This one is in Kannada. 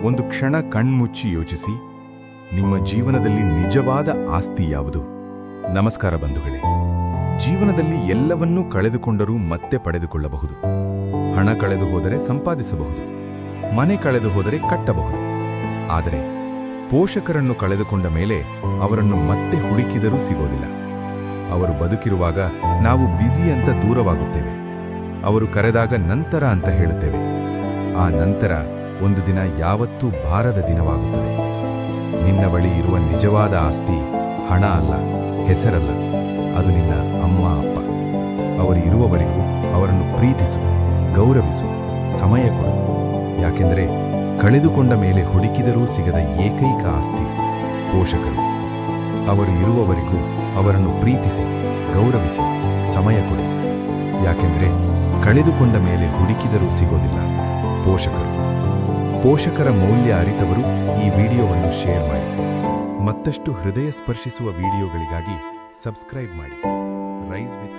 ಒಂದು ಕ್ಷಣ ಕಣ್ಮುಚ್ಚಿ ಯೋಚಿಸಿ, ನಿಮ್ಮ ಜೀವನದಲ್ಲಿ ನಿಜವಾದ ಆಸ್ತಿ ಯಾವುದು? ನಮಸ್ಕಾರ ಬಂಧುಗಳೇ. ಜೀವನದಲ್ಲಿ ಎಲ್ಲವನ್ನೂ ಕಳೆದುಕೊಂಡರೂ ಮತ್ತೆ ಪಡೆದುಕೊಳ್ಳಬಹುದು. ಹಣ ಕಳೆದು ಹೋದರೆ ಸಂಪಾದಿಸಬಹುದು, ಮನೆ ಕಳೆದು ಹೋದರೆ ಕಟ್ಟಬಹುದು. ಆದರೆ ಪೋಷಕರನ್ನು ಕಳೆದುಕೊಂಡ ಮೇಲೆ ಅವರನ್ನು ಮತ್ತೆ ಹುಡುಕಿದರೂ ಸಿಗೋದಿಲ್ಲ. ಅವರು ಬದುಕಿರುವಾಗ ನಾವು ಬ್ಯುಸಿ ಅಂತ ದೂರವಾಗುತ್ತೇವೆ, ಅವರು ಕರೆದಾಗ ನಂತರ ಅಂತ ಹೇಳುತ್ತೇವೆ. ಆ ನಂತರ ಒಂದು ದಿನ ಯಾವತ್ತೂ ಭಾರದ ದಿನವಾಗುತ್ತದೆ. ನಿನ್ನ ಬಳಿ ಇರುವ ನಿಜವಾದ ಆಸ್ತಿ ಹಣ ಅಲ್ಲ, ಹೆಸರಲ್ಲ, ಅದು ನಿನ್ನ ಅಮ್ಮ ಅಪ್ಪ. ಅವರು ಇರುವವರೆಗೂ ಅವರನ್ನು ಪ್ರೀತಿಸು, ಗೌರವಿಸು, ಸಮಯ ಕೊಡು. ಯಾಕೆಂದರೆ ಕಳೆದುಕೊಂಡ ಮೇಲೆ ಹುಡುಕಿದರೂ ಸಿಗದ ಏಕೈಕ ಆಸ್ತಿ ಪೋಷಕರು. ಅವರು ಇರುವವರೆಗೂ ಅವರನ್ನು ಪ್ರೀತಿಸಿ, ಗೌರವಿಸಿ, ಸಮಯ ಕೊಡಿ. ಯಾಕೆಂದರೆ ಕಳೆದುಕೊಂಡ ಮೇಲೆ ಹುಡುಕಿದರೂ ಸಿಗೋದಿಲ್ಲ ಪೋಷಕರು. ಪೋಷಕರ ಮೌಲ್ಯ ಅರಿತವರು ಈ ವಿಡಿಯೋವನ್ನು ಶೇರ್ ಮಾಡಿ. ಮತ್ತಷ್ಟು ಹೃದಯ ಸ್ಪರ್ಶಿಸುವ ವಿಡಿಯೋಗಳಿಗಾಗಿ ಸಬ್ಸ್ಕ್ರೈಬ್ ಮಾಡಿ. Rice with